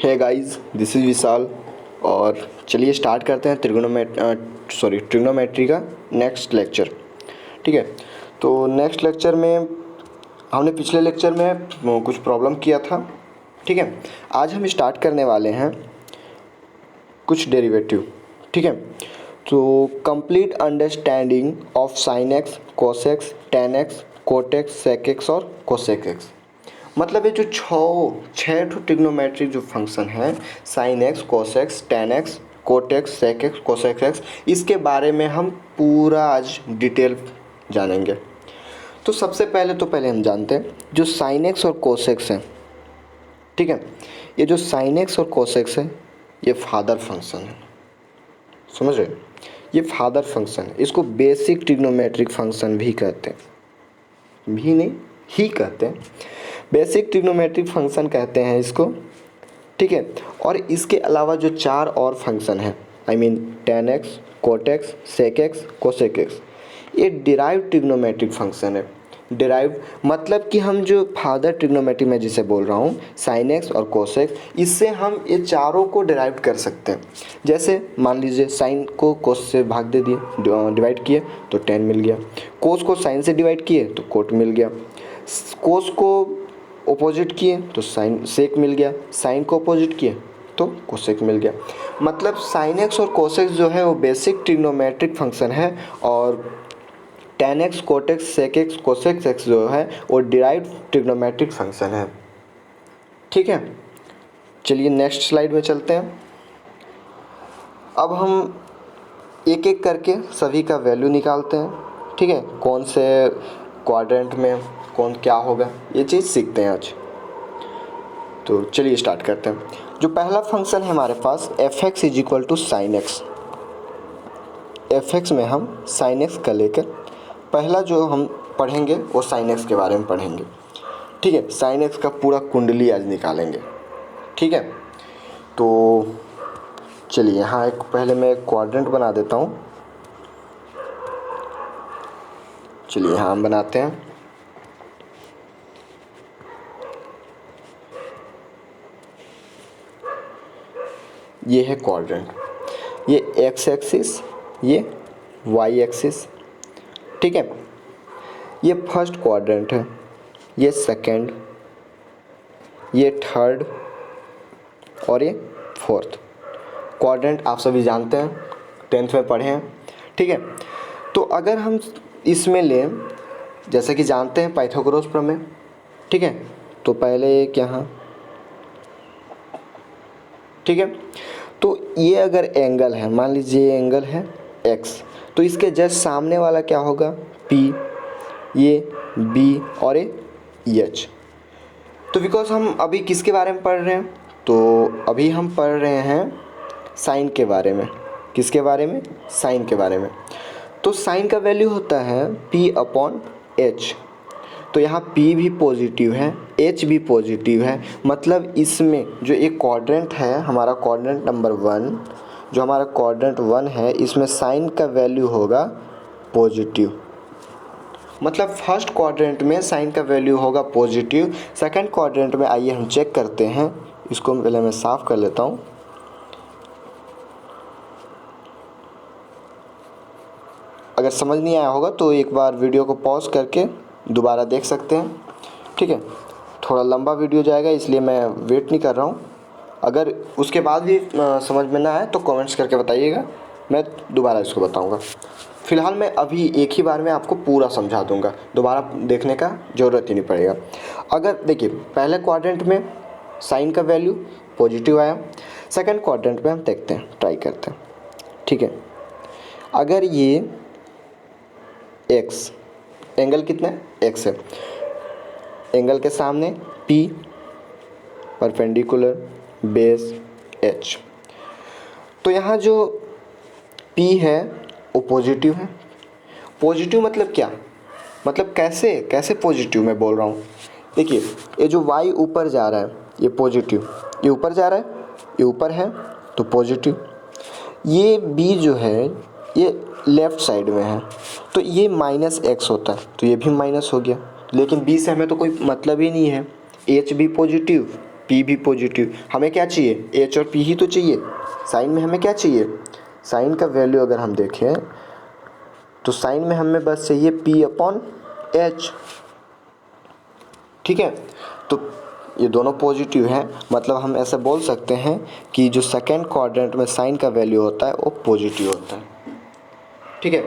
Hey guys, this is विशाल। और चलिए start करते हैं ट्रिग्नोमेट्री का नेक्स्ट लेक्चर। ठीक है, तो नेक्स्ट लेक्चर में हमने पिछले लेक्चर में कुछ प्रॉब्लम किया था। ठीक है, आज हम स्टार्ट करने वाले हैं कुछ डेरिवेटिव। ठीक है, तो complete understanding of sine x, cos x, tan x, cot x, sec x और कोसेक एक्स। मतलब ये जो छः ट्रिग्नोमेट्रिक जो फंक्शन है, sine x, cos x, tan x, cot x, sec x, cosec x, इसके बारे में हम पूरा आज डिटेल जानेंगे। तो सबसे पहले हम जानते हैं जो साइन एक्स और कोस एक्स है। ठीक है, ये जो साइन एक्स और कोस एक्स है ये फादर फंक्शन है, समझ रहे? ये फादर फंक्शन है, इसको बेसिक ट्रिग्नोमेट्रिक फंक्शन भी कहते हैं, भी नहीं ही कहते हैं, बेसिक ट्रिग्नोमेट्रिक फंक्शन कहते हैं इसको। ठीक है, और इसके अलावा जो चार और फंक्शन है, I mean tan x, cot x, sec x, cosec x, ये डिराइव्ड ट्रिग्नोमेट्रिक फंक्शन है। डिराइव्ड मतलब कि हम जो फादर ट्रिग्नोमेट्री में जिसे बोल रहा हूँ, साइन एक्स और कोस एक्स, इससे हम ये चारों को डिराइव कर सकते हैं। जैसे मान लीजिए साइन को कोस से भाग दे दिए, डिवाइड किए तो टेन मिल गया, कोस को साइन से डिवाइड किए तो कोट मिल गया, कोस को अपोजिट किए तो साइन सेक मिल गया, साइन को अपोजिट किए तो कोसेक मिल गया। मतलब साइन एक्स और कोसेक जो है वो बेसिक ट्रिग्नोमेट्रिक फंक्शन है, और tan x, cot x, sec x, cosec x जो है वो डिराइव्ड ट्रिग्नोमेट्रिक फंक्शन है। ठीक है, चलिए नेक्स्ट स्लाइड में चलते हैं। अब हम एक एक करके सभी का वैल्यू निकालते हैं। ठीक है, कौन से क्वाड्रेंट में कौन क्या होगा ये चीज़ सीखते हैं आज। तो चलिए स्टार्ट करते हैं। जो पहला फंक्शन है हमारे पास f x is equal to sine x. F x में हम साइन एक्स का लेकर पहला जो हम पढ़ेंगे वो साइन एक्स के बारे में पढ़ेंगे। ठीक है, साइन एक्स का पूरा कुंडली आज निकालेंगे। ठीक है, तो चलिए यहाँ एक पहले मैं एक क्वाड्रेंट बना देता हूँ। चलिए यहाँ हम बनाते हैं। ये है क्वाड्रेंट, ये एक्स एक्सिस, ये वाई एक्सिस। ठीक है, ये फर्स्ट क्वाड्रेंट है, ये सेकंड, ये थर्ड और ये फोर्थ क्वाड्रेंट। आप सभी जानते हैं, 10th में पढ़े हैं। ठीक है, तो अगर हम इसमें लें, जैसे कि जानते हैं पाइथागोरस प्रमेय। ठीक है, तो पहले एक यहाँ, ठीक है, तो ये अगर एंगल है, मान लीजिए ये एंगल है x, तो इसके जस्ट सामने वाला क्या होगा P, ये B और ये H। तो बिकॉज हम अभी किसके बारे में पढ़ रहे हैं, तो अभी हम पढ़ रहे हैं साइन के बारे में। किसके बारे में? साइन के बारे में। तो साइन का वैल्यू होता है P/H। तो यहाँ P भी पॉजिटिव है, H भी पॉजिटिव है। मतलब इसमें जो एक क्वाड्रेंट है हमारा, क्वाड्रेंट नंबर 1, जो हमारा क्वाड्रेंट 1 है, इसमें साइन का वैल्यू होगा पॉजिटिव। मतलब फर्स्ट क्वाड्रेंट में साइन का वैल्यू होगा पॉजिटिव। सेकंड क्वाड्रेंट में आइए हम चेक करते हैं। इसको पहले मैं साफ़ कर लेता हूँ। अगर समझ नहीं आया होगा तो एक बार वीडियो को पॉज करके दोबारा देख सकते हैं। ठीक है, थोड़ा लंबा वीडियो जाएगा इसलिए मैं वेट नहीं कर रहा हूँ। अगर उसके बाद भी समझ में ना आए तो कमेंट्स करके बताइएगा, मैं दोबारा इसको बताऊँगा। फ़िलहाल मैं अभी एक ही बार में आपको पूरा समझा दूँगा, दोबारा देखने का ज़रूरत ही नहीं पड़ेगा। अगर देखिए पहले क्वाड्रेंट में साइन का वैल्यू पॉजिटिव आया, सेकंड क्वाड्रेंट में हम देखते हैं, ट्राई करते हैं। ठीक है, अगर ये एक्स, एंगल कितना है? एक्स है, एंगल के सामने P, परपेंडिकुलर, बेस H। तो यहाँ जो P है वो पॉजिटिव है। पॉजिटिव मतलब क्या? मतलब कैसे पॉजिटिव मैं बोल रहा हूँ। देखिए ये जो y ऊपर जा रहा है ये पॉजिटिव, ये ऊपर जा रहा है, ये ऊपर है तो पॉजिटिव। ये B जो है ये लेफ़्ट साइड में है तो ये -x होता है, तो ये भी माइनस हो गया। लेकिन B से हमें तो कोई मतलब ही नहीं है। H भी पॉजिटिव, पी भी पॉजिटिव। हमें क्या चाहिए, एच और पी ही तो चाहिए। साइन में हमें क्या चाहिए, साइन का वैल्यू अगर हम देखें तो साइन में हमें बस चाहिए पी अपॉन एच। ठीक है, तो ये दोनों पॉजिटिव हैं, मतलब हम ऐसे बोल सकते हैं कि जो सेकेंड क्वाड्रेंट में साइन का वैल्यू होता है वो पॉजिटिव होता है। ठीक है,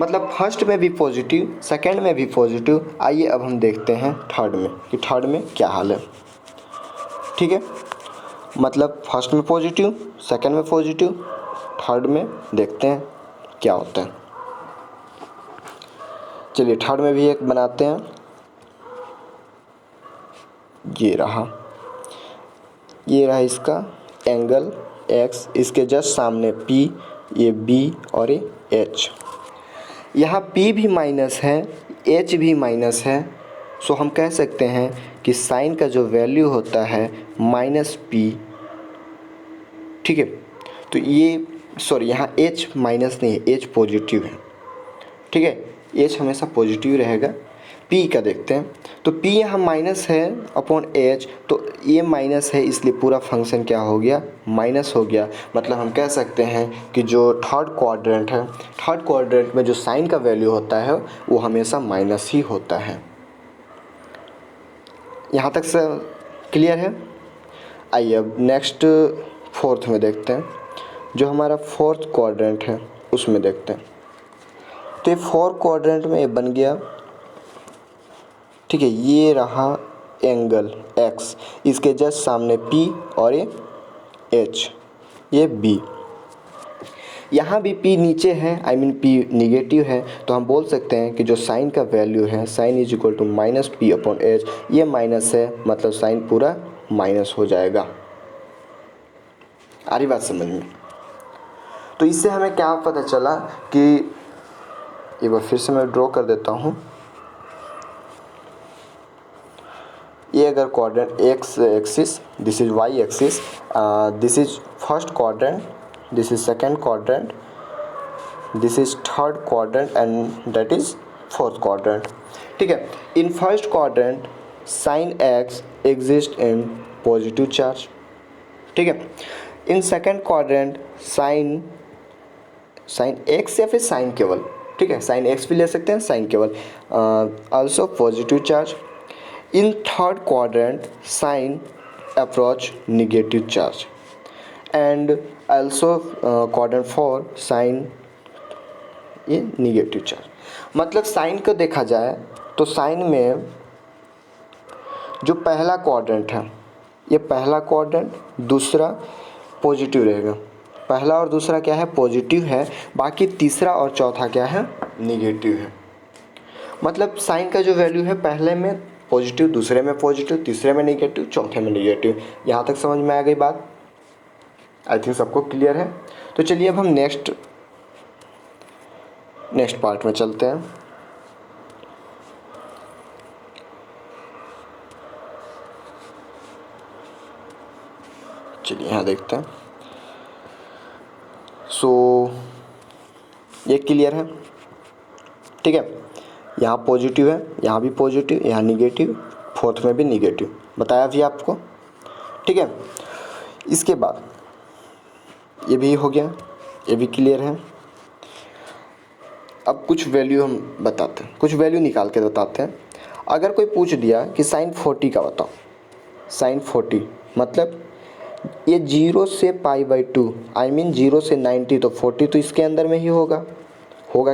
मतलब फर्स्ट में भी पॉजिटिव, सेकेंड में भी पॉजिटिव। आइए अब हम देखते हैं थर्ड में कि थर्ड में क्या हाल है। ठीक है, मतलब फर्स्ट में पॉजिटिव, सेकेंड में पॉजिटिव, थर्ड में देखते हैं क्या होता है। चलिए थर्ड में भी एक बनाते हैं। ये रहा इसका एंगल x, इसके जस्ट सामने P, ये B और ये H। यहाँ P भी माइनस है, H भी माइनस है, सो हम कह सकते हैं कि साइन का जो वैल्यू होता है -P। ठीक है, तो ये सॉरी यहाँ H माइनस नहीं है, H पॉजिटिव है। ठीक है, H हमेशा पॉजिटिव रहेगा। P का देखते हैं, तो P यहाँ माइनस है अपॉन H, तो ये माइनस है इसलिए पूरा फंक्शन क्या हो गया, माइनस हो गया। मतलब हम कह सकते हैं कि जो थर्ड क्वाड्रेंट है, थर्ड क्वाड्रेंट में जो साइन का वैल्यू होता है वो हमेशा माइनस ही होता है। यहाँ तक से क्लियर है। आइए अब नेक्स्ट फोर्थ में देखते हैं, जो हमारा फोर्थ क्वाड्रेंट है उसमें देखते हैं। तो ये फोर्थ क्वाड्रेंट में ये बन गया। ठीक है, ये रहा एंगल x, इसके जस्ट सामने P और ये H, ये B। यहाँ भी P नीचे है, आई मीन P निगेटिव है, तो हम बोल सकते हैं कि जो साइन का वैल्यू है sine is equal to -P upon H। ये माइनस है मतलब साइन पूरा माइनस हो जाएगा। आ रही बात समझ में। तो इससे हमें क्या पता चला कि, एक बार फिर से मैं ड्रॉ कर देता हूँ। ये अगर quadrant x axis, this is y axis, this is first quadrant, this is second quadrant, this is third quadrant and that is fourth quadrant. ठीक है, in first quadrant sine x exist in positive charge. ठीक है, in second quadrant sine x या फिर sign केवल, ठीक है, sine x भी ले सकते हैं, साइन केवल, also positive charge. In third quadrant, sign approach negative charge, and also quadrant 4 sign ये negative charge। मतलब साइन को देखा जाए तो साइन में जो पहला क्वाड्रेंट है, ये पहला क्वाड्रेंट, दूसरा पॉजिटिव रहेगा। पहला और दूसरा क्या है, पॉजिटिव है, बाकी तीसरा और चौथा क्या है, निगेटिव है। मतलब साइन का जो वैल्यू है पहले में पॉजिटिव, दूसरे में पॉजिटिव, तीसरे में निगेटिव, चौथे में निगेटिव। यहाँ तक समझ में आ गई बात? आई थिंक सबको क्लियर है। तो चलिए अब हम नेक्स्ट पार्ट में चलते हैं। चलिए यहाँ देखते हैं। सो ये क्लियर है। ठीक है, यहाँ पॉजिटिव है, यहाँ भी पॉजिटिव, यहाँ निगेटिव, फोर्थ में भी निगेटिव, बताया भी आपको। ठीक है, इसके बाद ये भी हो गया, ये भी क्लियर है। अब कुछ वैल्यू हम बताते हैं, कुछ वैल्यू निकाल के बताते हैं। अगर कोई पूछ दिया कि साइन 40 का बताओ, साइन 40 मतलब ये 0 से π/2, आई मीन 0 से 90, तो 40 तो इसके अंदर में ही होगा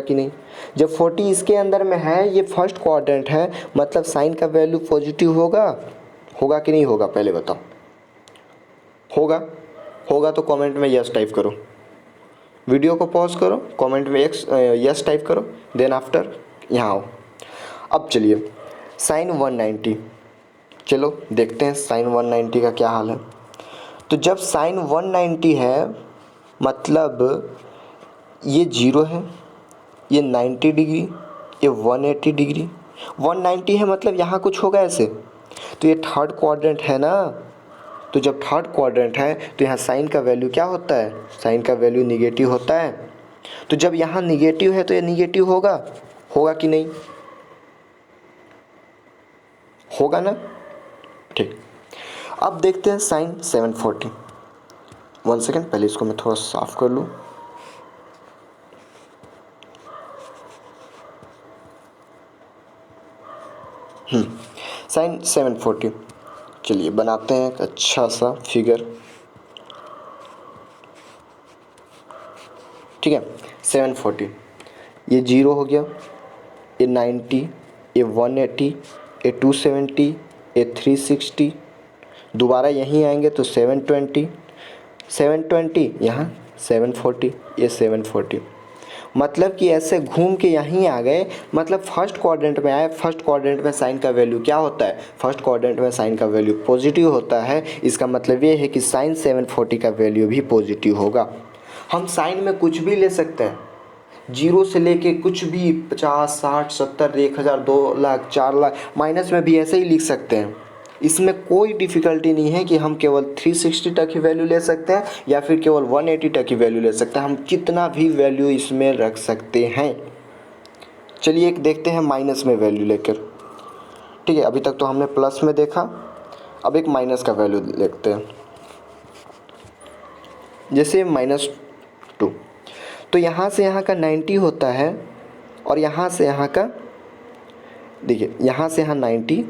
कि नहीं। जब 40 इसके अंदर में है, ये फर्स्ट क्वाड्रेंट है, मतलब साइन का वैल्यू पॉजिटिव होगा कि नहीं होगा, पहले बताओ। होगा तो कमेंट में यस टाइप करो, वीडियो को पॉज करो, कमेंट में यस टाइप करो, देन आफ्टर यहाँ आओ। अब चलिए साइन 190, चलो देखते हैं साइन 190 का क्या हाल है। तो जब साइन 190 है मतलब ये 0 है, ये 90 डिग्री, ये 180 डिग्री, 190 है मतलब यहाँ कुछ होगा ऐसे। तो ये थर्ड क्वाड्रेंट है ना, तो जब थर्ड क्वाड्रेंट है तो यहाँ साइन का वैल्यू क्या होता है, साइन का वैल्यू निगेटिव होता है। तो जब यहाँ निगेटिव है तो ये निगेटिव होगा कि नहीं, होगा ना। ठीक, अब देखते हैं साइन 740। 1 सेकेंड, पहले इसको मैं थोड़ा साफ कर लूँ। साइन 740, चलिए बनाते हैं एक अच्छा सा फिगर। ठीक है, 740, ये 0 हो गया, ये 90, ये 180, ये 270, ये 360, दोबारा यहीं आएंगे तो 720, 720 यहाँ 740, ये 740। मतलब कि ऐसे घूम के यहीं आ गए, मतलब फर्स्ट क्वाड्रेंट में आए। फर्स्ट क्वाड्रेंट में साइन का वैल्यू क्या होता है? फर्स्ट क्वाड्रेंट में साइन का वैल्यू पॉजिटिव होता है। इसका मतलब ये है कि साइन 740 का वैल्यू भी पॉजिटिव होगा। हम साइन में कुछ भी ले सकते हैं, 0 से लेके कुछ भी 50, 60, 70, 1000, 2 लाख, 4 लाख, माइनस में भी ऐसे ही लिख सकते हैं। इसमें कोई डिफ़िकल्टी नहीं है कि हम केवल 360 तक ही वैल्यू ले सकते हैं या फिर केवल 180 तक ही वैल्यू ले सकते हैं। हम कितना भी वैल्यू इसमें रख सकते हैं। चलिए एक देखते हैं माइनस में वैल्यू लेकर। ठीक है, अभी तक तो हमने प्लस में देखा, अब एक माइनस का वैल्यू देखते हैं। जैसे -2, तो यहाँ से यहाँ का 90 होता है और यहाँ से यहाँ का, देखिए यहाँ से यहाँ 90,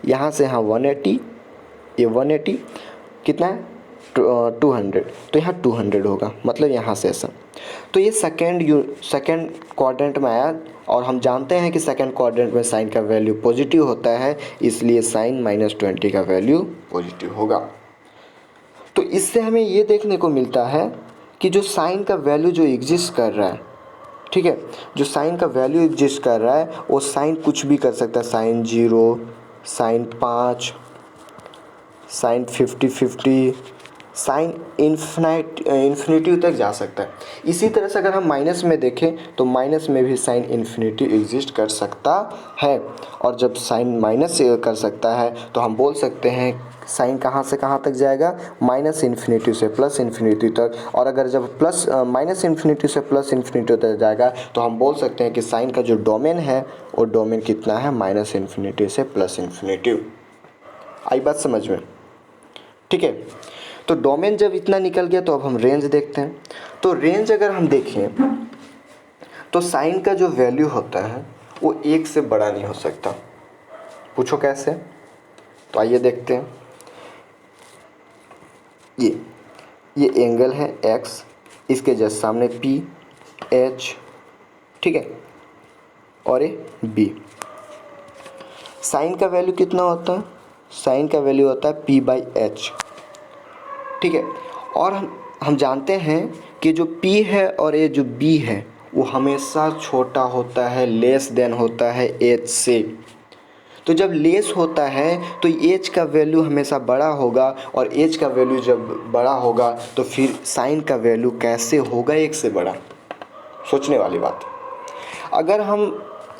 यहाँ से यहाँ 180, ये 180 कितना है 200, तो यहाँ 200 होगा, मतलब यहाँ से ऐसा। तो ये सेकेंड क्वाड्रेंट में आया और हम जानते हैं कि सेकेंड क्वाड्रेंट में साइन का वैल्यू पॉजिटिव होता है, इसलिए साइन -20 का वैल्यू पॉजिटिव होगा। तो इससे हमें ये देखने को मिलता है कि जो साइन का वैल्यू जो एग्जिस्ट कर रहा है, ठीक है, जो साइन का वैल्यू एग्जिस्ट कर रहा है वो साइन कुछ भी कर सकता है। Sine 0, sine 5, sine 50, sine infinity तक जा सकता है। इसी तरह से अगर हम माइनस में देखें तो माइनस में भी साइन इन्फिनिटी एग्जिस्ट कर सकता है। और जब साइन माइनस कर सकता है तो हम बोल सकते हैं साइन कहाँ से कहाँ तक जाएगा, -इन्फिनिटी से +इन्फिनिटी तक। और अगर जब -इन्फिनिटी से +इन्फिनिटी तक जाएगा तो हम बोल सकते हैं कि साइन का जो डोमेन है वो डोमेन कितना है, -इन्फिनिटी से +इन्फिनिटी। आई बात समझ में? ठीक है, तो डोमेन जब इतना निकल गया तो अब हम रेंज देखते हैं। तो रेंज अगर हम देखें तो साइन का जो वैल्यू होता है वो 1 से बड़ा नहीं हो सकता। पूछो कैसे? तो आइए देखते हैं। ये एंगल है x, इसके जस्ट सामने P, H, ठीक है, और ये B। साइन का वैल्यू कितना होता है? साइन का वैल्यू होता है P/H, ठीक है। और हम जानते हैं कि जो P है और ये जो B है वो हमेशा छोटा होता है, लेस देन होता है H से। तो जब लेस होता है तो H का वैल्यू हमेशा बड़ा होगा, और H का वैल्यू जब बड़ा होगा तो फिर साइन का वैल्यू कैसे होगा 1 से बड़ा? सोचने वाली बात। अगर हम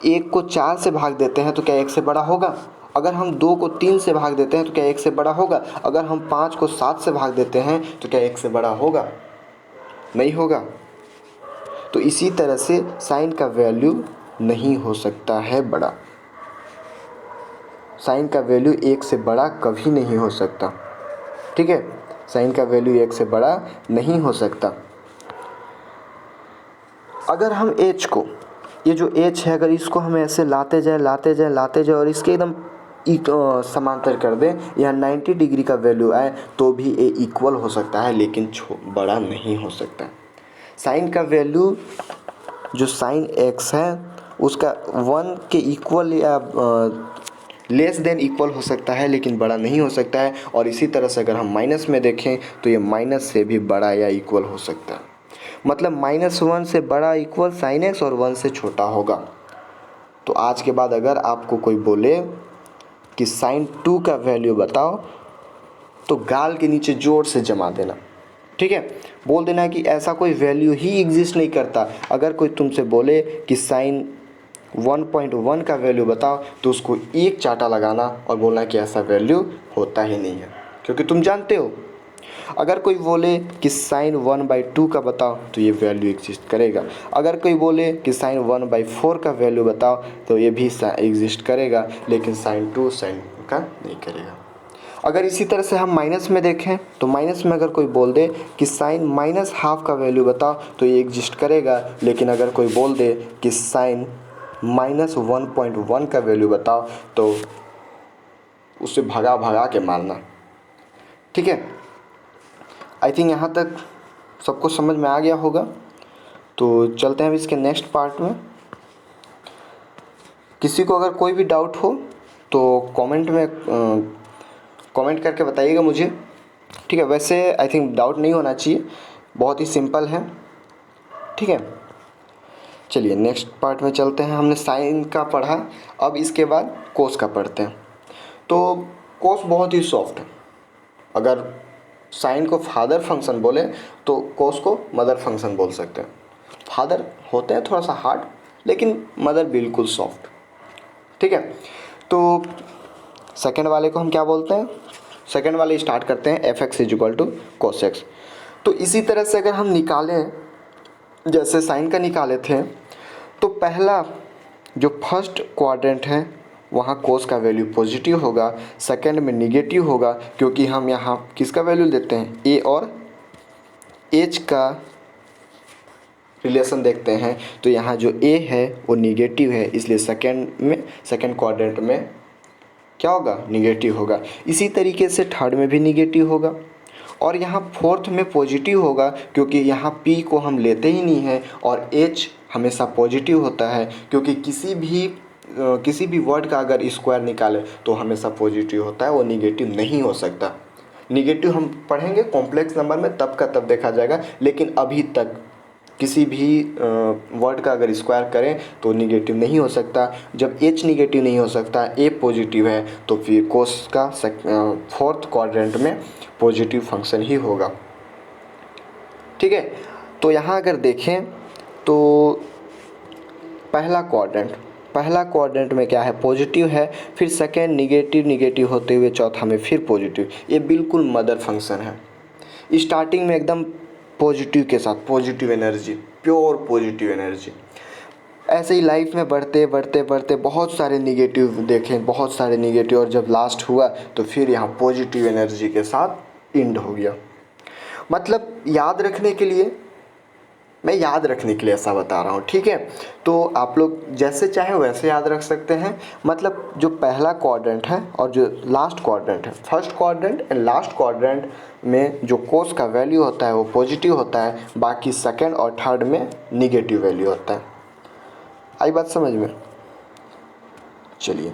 1 को 4 से भाग देते हैं तो क्या 1 से बड़ा होगा? अगर हम 2 को 3 से भाग देते हैं तो क्या 1 से बड़ा होगा? अगर हम 5 को 7 से भाग देते हैं तो क्या 1 से बड़ा होगा? नहीं होगा। तो इसी तरह से साइन का वैल्यू नहीं हो सकता है बड़ा। साइन का वैल्यू 1 से बड़ा कभी नहीं हो सकता, ठीक है। साइन का वैल्यू 1 से बड़ा नहीं हो सकता। अगर हम h को, ये जो h है, अगर इसको हम ऐसे लाते जाए और इसके एकदम समांतर कर दें, यहाँ 90 डिग्री का वैल्यू आए तो भी ये इक्वल हो सकता है, लेकिन बड़ा नहीं हो सकता। साइन का वैल्यू जो साइन x है उसका 1 के इक्वल या लेस देन इक्वल हो सकता है, लेकिन बड़ा नहीं हो सकता है। और इसी तरह से अगर हम माइनस में देखें तो ये माइनस से भी बड़ा या इक्वल हो सकता है। मतलब -1 से बड़ा इक्वल साइन x और 1 से छोटा होगा। तो आज के बाद अगर आपको कोई बोले कि साइन 2 का वैल्यू बताओ तो गाल के नीचे जोर से जमा देना, ठीक है। बोल देना कि ऐसा कोई वैल्यू ही एग्जिस्ट नहीं करता। अगर कोई तुमसे बोले कि साइन 1.1 का वैल्यू बताओ तो उसको एक चाटा लगाना और बोलना कि ऐसा वैल्यू होता ही नहीं है, क्योंकि तुम जानते हो। अगर कोई बोले कि साइन 1/2 का बताओ तो ये वैल्यू एग्जिस्ट करेगा। अगर कोई बोले कि साइन 1/4 का वैल्यू बताओ तो ये भी एग्जिस्ट करेगा, लेकिन साइन 2 साइन का नहीं करेगा। अगर इसी तरह से हम माइनस में देखें तो माइनस में अगर कोई बोल दे कि साइन माइनस हाफ का वैल्यू बताओ तो ये एग्जिस्ट करेगा, लेकिन अगर कोई बोल दे कि साइन माइनस 1.1 का वैल्यू बताओ तो उसे भगा भगा के मारना। ठीक है, आई थिंक यहाँ तक सबको समझ में आ गया होगा। तो चलते हैं अब इसके नेक्स्ट पार्ट में। किसी को अगर कोई भी डाउट हो तो कमेंट करके बताइएगा मुझे। ठीक है, वैसे आई थिंक डाउट नहीं होना चाहिए, बहुत ही सिंपल है। ठीक है, चलिए नेक्स्ट पार्ट में चलते हैं। हमने साइन का पढ़ा, अब इसके बाद कोस का पढ़ते हैं। तो कोस बहुत ही सॉफ्ट है। अगर साइन को फादर फंक्शन बोले तो कोस को मदर फंक्शन बोल सकते हैं। फादर होते हैं थोड़ा सा हार्ड, लेकिन मदर बिल्कुल सॉफ्ट। ठीक है, तो सेकंड वाले को हम क्या बोलते हैं? सेकंड वाले स्टार्ट करते हैं f x is equal to cos x. तो इसी तरह से अगर हम निकालें, जैसे साइन का निकाले थे, तो पहला जो फर्स्ट क्वाड्रेंट है वहाँ कोस का वैल्यू पॉजिटिव होगा, सेकंड में निगेटिव होगा, क्योंकि हम यहाँ किसका वैल्यू देते हैं? ए और एच का रिलेशन देखते हैं। तो यहाँ जो ए है वो निगेटिव है, इसलिए सेकंड क्वाड्रेंट में क्या होगा? निगेटिव होगा। इसी तरीके से थर्ड में भी निगेटिव होगा, और यहाँ फोर्थ में पॉजिटिव होगा, क्योंकि यहाँ पी को हम लेते ही नहीं हैं, और एच हमेशा पॉजिटिव होता है, क्योंकि किसी भी वर्ड का अगर स्क्वायर निकाले तो हमेशा पॉजिटिव होता है, वो निगेटिव नहीं हो सकता। निगेटिव हम पढ़ेंगे कॉम्प्लेक्स नंबर में, तब का तब देखा जाएगा, लेकिन अभी तक किसी भी वर्ड का अगर स्क्वायर करें तो निगेटिव नहीं हो सकता। जब एच निगेटिव नहीं हो सकता, ए पॉजिटिव है, तो फिर कोस का फोर्थ क्वाड्रेंट में पॉजिटिव फंक्शन ही होगा। ठीक है, तो यहाँ अगर देखें तो पहला क्वाड्रेंट में क्या है? पॉजिटिव है, फिर सेकेंड निगेटिव होते हुए चौथा में फिर पॉजिटिव। ये बिल्कुल मदर फंक्शन है। स्टार्टिंग में एकदम पॉजिटिव के साथ positive energy, pure positive energy. ऐसे ही लाइफ में बढ़ते बहुत सारे निगेटिव देखें, बहुत सारे निगेटिव, और जब लास्ट हुआ तो फिर यहाँ पॉजिटिव एनर्जी के साथ एंड हो गया। मतलब मैं याद रखने के लिए ऐसा बता रहा हूँ। ठीक है, तो आप लोग जैसे चाहे वैसे याद रख सकते हैं। मतलब जो पहला क्वाड्रेंट है और जो लास्ट क्वाड्रेंट है, first quadrant and last quadrant में जो कोस का वैल्यू होता है वो पॉजिटिव होता है, बाकी सेकंड और थर्ड में निगेटिव वैल्यू होता है। आई बात समझ में? चलिए,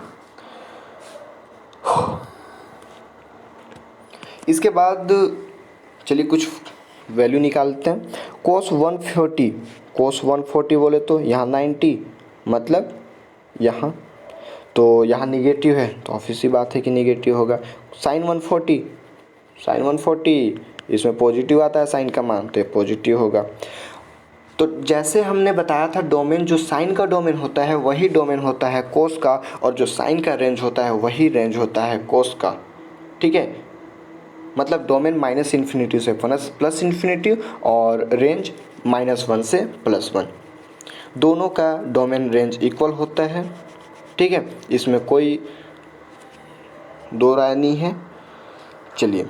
इसके बाद चलिए कुछ वैल्यू निकालते हैं। कोस 140 बोले तो यहाँ 90, मतलब यहाँ, तो यहाँ निगेटिव है तो ऑब्वियस सी बात है कि निगेटिव होगा। साइन 140 इसमें पॉजिटिव आता है साइन का मान, तो पॉजिटिव होगा। तो जैसे हमने बताया था, डोमेन जो साइन का डोमेन होता है वही डोमेन होता है कोस का, और जो साइन का रेंज होता है वही रेंज होता है कोस का। ठीक है, मतलब डोमेन -∞ से +∞, और रेंज -1 से +1, दोनों का डोमेन रेंज इक्वल होता है। ठीक है, इसमें कोई दो राय नहीं है। चलिए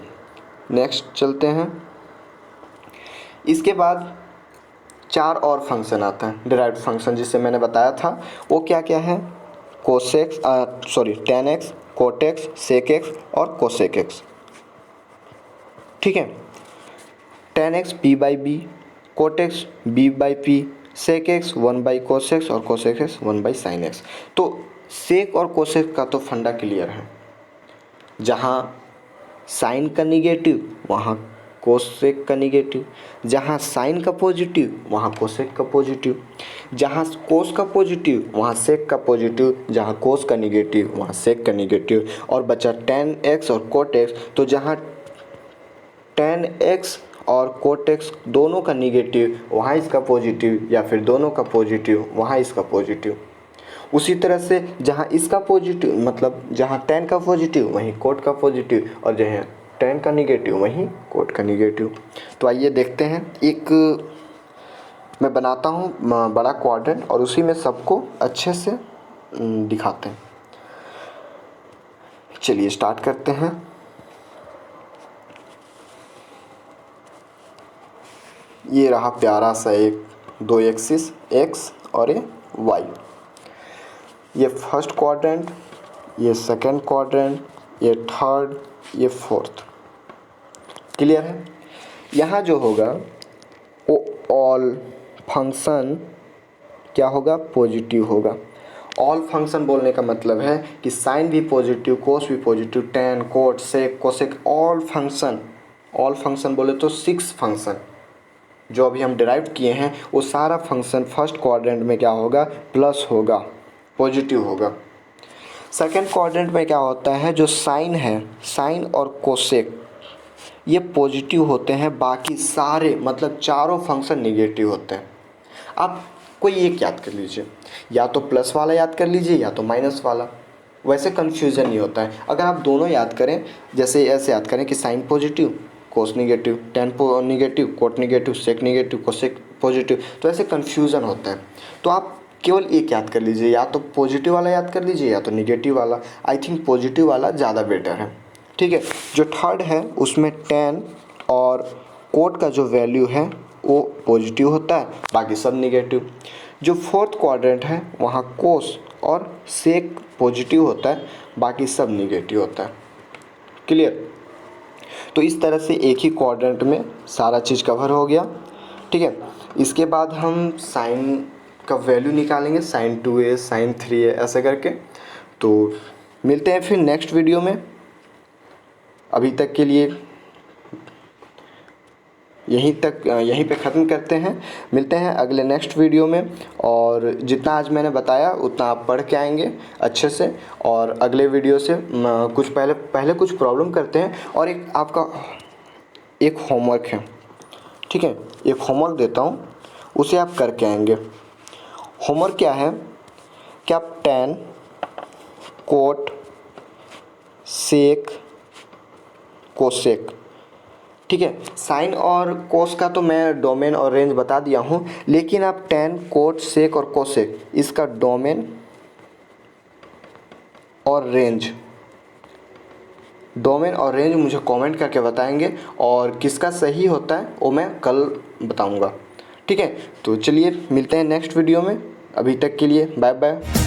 नेक्स्ट चलते हैं। इसके बाद 4 और फंक्शन आता है, डिराइव्ड फंक्शन, जिसे मैंने बताया था। वो क्या क्या है? tan x, cot x, sec x और cosec x। ठीक है, tan x p/b, cot x b/p, sec x 1/cos x और cosec x 1/sin x। तो sec और cosec का तो फंडा क्लियर है। जहाँ साइन का निगेटिव वहाँ कोसेक का निगेटिव, जहाँ साइन का पॉजिटिव वहाँ कोसेक का पॉजिटिव, जहाँ कोस का पॉजिटिव वहाँ सेक का पॉजिटिव, जहाँ कोस का निगेटिव वहाँ सेक का निगेटिव। और बचा tan x और cot x, तो जहाँ tan x और cot x दोनों का निगेटिव वहाँ इसका पॉजिटिव, या फिर दोनों का पॉजिटिव वहाँ इसका पॉजिटिव। उसी तरह से जहाँ इसका पॉजिटिव, मतलब जहाँ tan का पॉजिटिव वहीं cot का पॉजिटिव, और जहाँ tan का निगेटिव वहीं cot का निगेटिव। तो आइए देखते हैं, एक मैं बनाता हूँ बड़ा क्वाड्रेंट और उसी में सबको अच्छे से दिखाते हैं। चलिए स्टार्ट करते हैं। ये रहा प्यारा सा एक दो एक्सिस x और ये y। ये फर्स्ट क्वाड्रेंट, ये सेकंड क्वाड्रेंट, ये थर्ड, ये फोर्थ। क्लियर है। यहाँ जो होगा वो ऑल फंक्शन क्या होगा, पॉजिटिव होगा। ऑल फंक्शन बोलने का मतलब है कि साइन भी पॉजिटिव, कोस भी positive, tan, cot, sec, cosec, all function. All function बोले तो 6 फंक्शन जो अभी हम डिराइव किए हैं वो सारा फंक्शन फर्स्ट क्वाड्रेंट में क्या होगा, प्लस होगा, पॉजिटिव होगा। सेकंड क्वाड्रेंट में क्या होता है, जो साइन है, साइन और कोसेक ये पॉजिटिव होते हैं, बाकी सारे मतलब चारों फंक्शन निगेटिव होते हैं। आप कोई एक याद कर लीजिए, या तो प्लस वाला याद कर लीजिए या तो माइनस वाला, वैसे कन्फ्यूज़न नहीं होता है। अगर आप दोनों याद करें, जैसे ऐसे याद करें कि sine positive, cos negative, tan negative, cot negative, sec negative, cosec positive, तो ऐसे कन्फ्यूज़न होता है। तो आप केवल एक याद कर लीजिए, या तो पॉजिटिव वाला याद कर लीजिए या तो निगेटिव वाला। आई थिंक पॉजिटिव वाला ज़्यादा बेटर है। ठीक है। जो थर्ड है उसमें टेन और कोट का जो वैल्यू है वो पॉजिटिव होता है, बाकी सब निगेटिव। जो फोर्थ क्वाड्रेंट है वहाँ कोस और सेक पॉजिटिव होता है, बाकी सब निगेटिव होता है। क्लियर। तो इस तरह से एक ही क्वाड्रेंट में सारा चीज़ कवर हो गया। ठीक है। इसके बाद हम साइन का वैल्यू निकालेंगे, साइन 2a, साइन 3a ऐसे करके। तो मिलते हैं फिर नेक्स्ट वीडियो में। अभी तक के लिए यहीं पे ख़त्म करते हैं। मिलते हैं अगले नेक्स्ट वीडियो में। और जितना आज मैंने बताया उतना आप पढ़ के आएंगे अच्छे से, और अगले वीडियो से कुछ पहले कुछ प्रॉब्लम करते हैं, और एक आपका एक होमवर्क है। ठीक है। एक होमवर्क देता हूँ, उसे आप करके आएंगे। होमवर्क क्या है कि आप टेन, कोट, सेक, कोसेक, ठीक है। साइन और कोस का तो मैं डोमेन और रेंज बता दिया हूँ, लेकिन आप टेन, कोट, सेक और कोसेक इसका डोमेन और रेंज मुझे कमेंट करके बताएंगे, और किसका सही होता है वो मैं कल बताऊंगा। ठीक है। तो चलिए मिलते हैं नेक्स्ट वीडियो में। अभी तक के लिए बाय बाय।